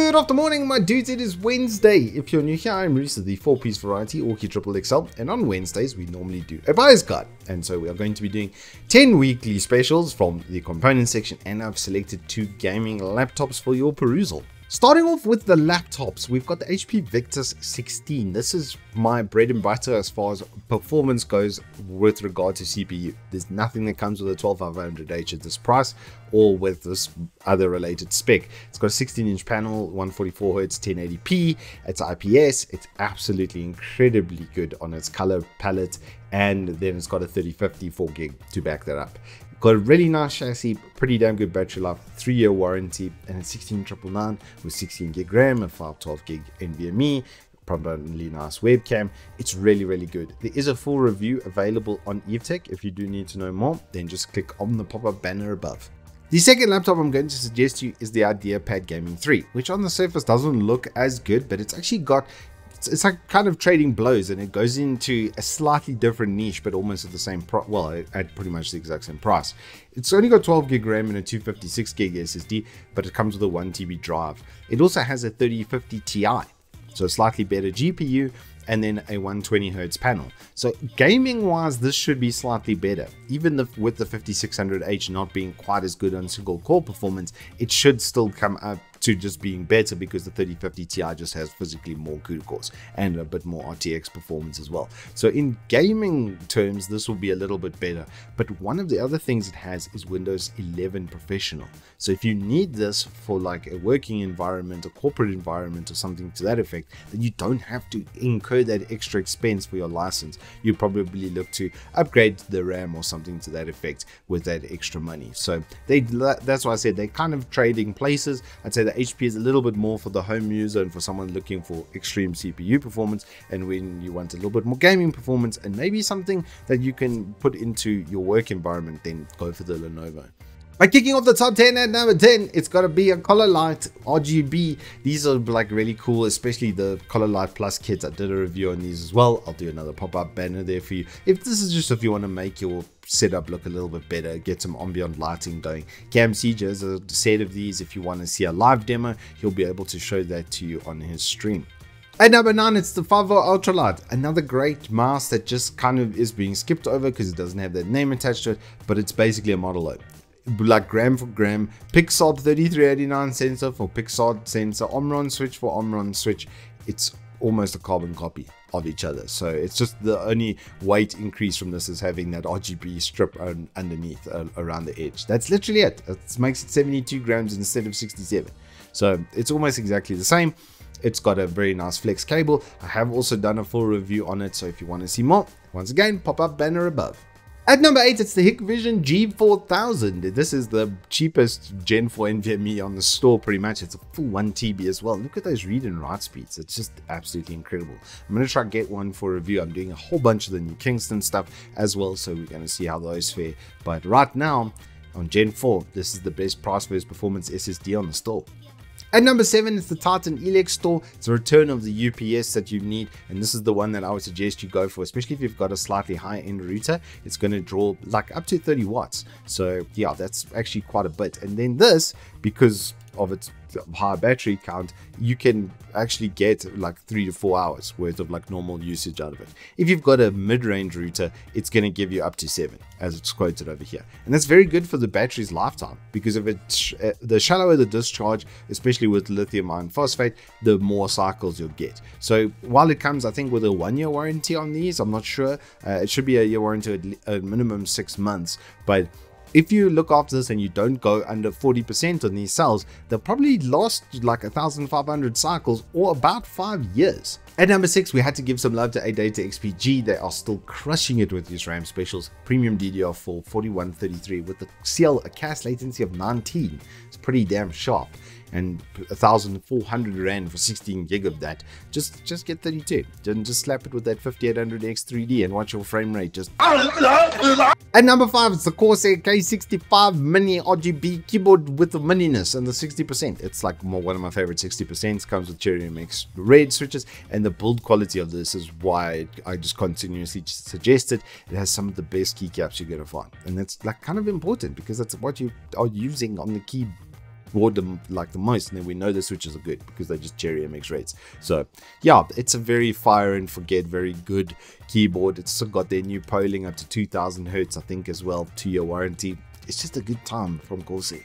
Good after morning, my dudes. It is Wednesday. If you're new here, I'm Reese of the 4-piece variety Orchid Triple XL, and on Wednesdays we normally do a buyer's guide, and so we are going to be doing 10 weekly specials from the component section, and I've selected 2 gaming laptops for your perusal. Starting off with the laptops, we've got the HP Victus 16. This is my bread and butter as far as performance goes with regard to CPU. There's nothing that comes with a 12500H at this price or with this other related spec. It's got a 16-inch panel, 144Hz, 1080p. It's IPS. It's absolutely incredibly good on its color palette, and then it's got a 3050 4GB to back that up. Got a really nice chassis, pretty damn good battery life, 3-year warranty, and a 16999 with 16GB RAM and 512GB Nvme. Probably nice webcam. It's really good. There is a full review available on Evetech. If you do need to know more, then just click on the pop-up banner above. The second laptop I'm going to suggest to you is the Ideapad Gaming 3, which on the surface doesn't look as good, but it's actually got it's like kind of trading blows, and it goes into a slightly different niche, but almost at the same at pretty much the exact same price. It's only got 12GB RAM and a 256GB SSD, but it comes with a 1TB drive. It also has a 3050 Ti, so a slightly better GPU, and then a 120Hz panel. So gaming wise, this should be slightly better. Even with the 5600H not being quite as good on single core performance, it should still come up to just being better because the 3050 Ti just has physically more CUDA cores and a bit more RTX performance as well. So in gaming terms, this will be a little bit better. But one of the other things it has is Windows 11 Professional. So if you need this for like a working environment, a corporate environment, or something to that effect, then you don't have to incur that extra expense for your license. You probably look to upgrade the RAM or something to that effect with that extra money. So that's why I said they're kind of trading places. I'd say the HP is a little bit more for the home user and for someone looking for extreme CPU performance, and when you want a little bit more gaming performance and maybe something that you can put into your work environment, then go for the Lenovo. By kicking off the top 10 at number 10, it's got to be a Cololight RGB. These are like really cool, especially the Cololight Plus Kit. I did a review on these as well. I'll do another pop-up banner there for you. If this is just if you want to make your setup look a little bit better, get some ambient lighting going. Cam CJ has a set of these. If you want to see a live demo, he'll be able to show that to you on his stream. At number 9, it's the Favo Ultralight, another great mouse that just kind of is being skipped over because it doesn't have that name attached to it, but it's basically a Model O. Like gram for gram, Pixart 3389 sensor for Pixart sensor, Omron switch for Omron switch. It's almost a carbon copy of each other, so it's just the only weight increase from this is having that RGB strip underneath around the edge. That's literally it. It makes it 72 grams instead of 67, so it's almost exactly the same. It's got a very nice flex cable. I have also done a full review on it, so if you want to see more, once again, pop up banner above. At number 8, it's the Hikvision G4000. This is the cheapest Gen 4 Nvme on the store, pretty much. It's a full 1TB as well. Look at those read and write speeds. It's just absolutely incredible. I'm going to try to get one for review. I'm doing a whole bunch of the new Kingston stuff as well, so we're going to see how those fare. But right now, on Gen 4, this is the best price versus performance SSD on the store. At number 7, it's the Titan Elecstor. It's a return of the UPS that you need, and this is the one that I would suggest you go for, especially if you've got a slightly high-end router. It's going to draw like up to 30 watts. So yeah, that's actually quite a bit. And then this, because of its high battery count, you can actually get like 3 to 4 hours worth of like normal usage out of it. If you've got a mid-range router, it's going to give you up to 7, as it's quoted over here, and that's very good for the battery's lifetime, because if it's the shallower the discharge, especially with lithium iron phosphate, the more cycles you'll get. So while it comes, I think, with a 1-year warranty on these, I'm not sure, it should be a year warranty at minimum 6 months, but if you look after this and you don't go under 40% on these cells, they'll probably last like 1,500 cycles or about 5 years. At number 6, we had to give some love to Adata XPG. They are still crushing it with these RAM specials. Premium DDR4 4133 with the CL a CAS latency of 19. It's pretty damn sharp. And 1,400 Rand for 16GB of that. Just get 32. Just slap it with that 5800X 3D and watch your frame rate just. At number 5, it's the Corsair K65 Mini RGB keyboard with the mininess and the 60%. It's like one of my favorite 60%. Comes with Cherry MX red switches, and the build quality of this is why I just continuously suggest it. It has some of the best keycaps you're gonna find, and that's like kind of important because that's what you are using on the key board them like the most, and then we know the switches are good because they just cherry MX rates. So yeah, it's a very fire and forget, very good keyboard. It's still got their new polling up to 2000 hertz, I think, as well, 2-year warranty. It's just a good time from Corsair.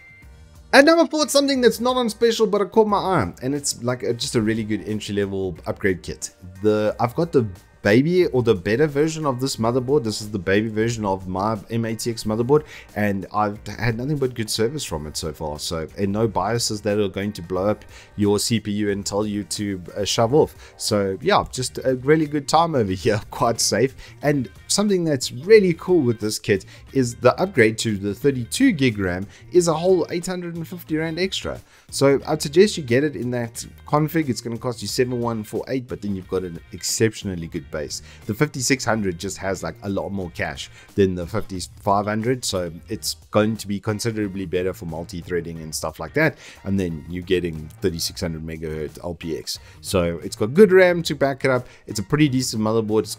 And number 4, it's something that's not on special, but it caught my eye, and it's like just a really good entry-level upgrade kit. I've got the baby or the better version of this motherboard. This is the baby version of my M80X motherboard, and I've had nothing but good service from it so far. So, and no biases that are going to blow up your CPU and tell you to shove off. So yeah, just a really good time over here, quite safe. And something that's really cool with this kit is the upgrade to the 32 gig RAM is a whole 850 Rand extra. So I'd suggest you get it in that config. It's going to cost you 7148, but then you've got an exceptionally good base. The 5600 just has like a lot more cache than the 5500, so it's going to be considerably better for multi-threading and stuff like that. And then you're getting 3600 megahertz LPX, so it's got good RAM to back it up. It's a pretty decent motherboard. It's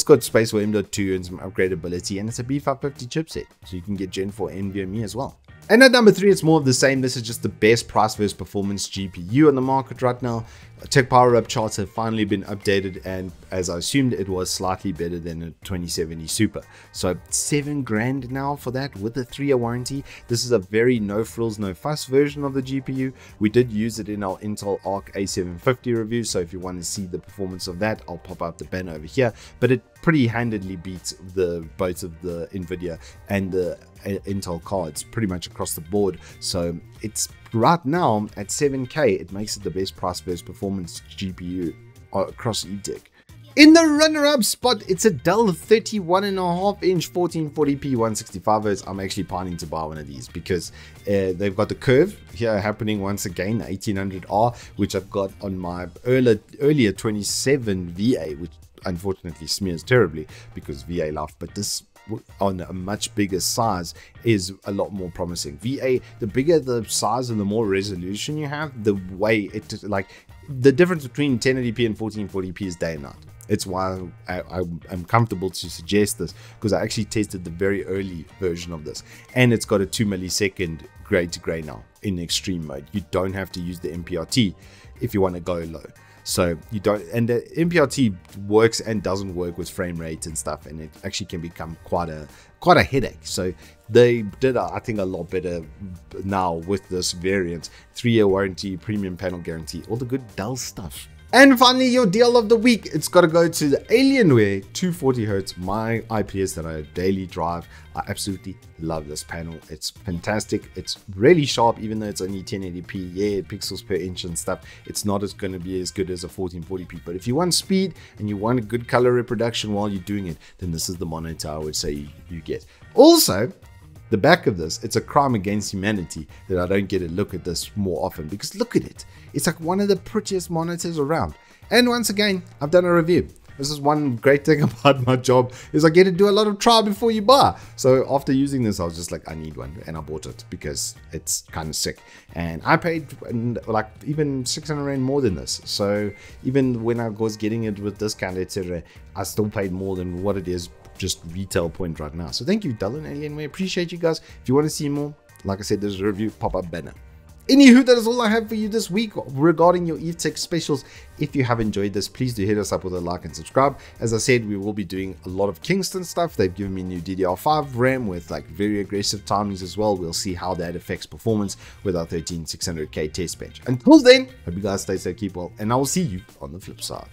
got space for M.2 and some upgradability, and it's a B550 chipset, so you can get Gen 4 Nvme as well. And at number 3, it's more of the same. This is just the best price versus performance GPU on the market right now. Tech Power Up charts have finally been updated, and as I assumed, it was slightly better than a 2070 Super. So 7 grand now for that with a 3-year warranty. This is a very no frills, no fuss version of the GPU. We did use it in our Intel Arc A750 review, so if you want to see the performance of that, I'll pop out the banner over here. But it pretty handedly beats both of the Nvidia and the Intel cards pretty much across the board. So it's right now at 7K, it makes it the best price versus performance GPU across Evetech. In the runner-up spot, it's a Dell 31.5-inch 1440p 165Hz. I'm actually planning to buy one of these because they've got the curve here happening once again, the 1800R, which I've got on my earlier 27 VA, which unfortunately smears terribly because VA life, but this on a much bigger size is a lot more promising. VA, the bigger the size and the more resolution you have, the way it, like, the difference between 1080p and 1440p is day and night. It's why I'm comfortable to suggest this, because I actually tested the very early version of this, and it's got a 2 millisecond gray to gray now in extreme mode. You don't have to use the MPRT if you want to go low. So you don't, and the MPRT works and doesn't work with frame rate and stuff, and it actually can become quite a headache. So they did, I think, a lot better now with this variant. 3-year warranty, premium panel guarantee, all the good Dell stuff. And finally, your deal of the week, it's got to go to the Alienware 240Hz, my IPS that I daily drive. I absolutely love this panel. It's fantastic. It's really sharp, even though it's only 1080p. Yeah, pixels per inch and stuff. It's not going to be as good as a 1440p. But if you want speed and you want a good color reproduction while you're doing it, then this is the monitor I would say you get. Also, the back of this, it's a crime against humanity that I don't get a look at this more often, because look at it. It's like one of the prettiest monitors around. And once again, I've done a review. This is one great thing about my job, is I get to do a lot of try before you buy. So after using this, I was just like, I need one, and I bought it because it's kind of sick. And I paid like even 600 Rand more than this. So even when I was getting it with discount, etc., I still paid more than what it is just retail point right now. So thank you, Dell and Alienware. Appreciate you guys. If you want to see more, like I said, there's a review pop-up banner. Anywho, that is all I have for you this week regarding your Evetech specials. If you have enjoyed this, please do hit us up with a like and subscribe. As I said, we will be doing a lot of Kingston stuff. They've given me new DDR5 RAM with like very aggressive timings as well. We'll see how that affects performance with our 13600K test bench. Until then, hope you guys stay safe, keep well, and I will see you on the flip side.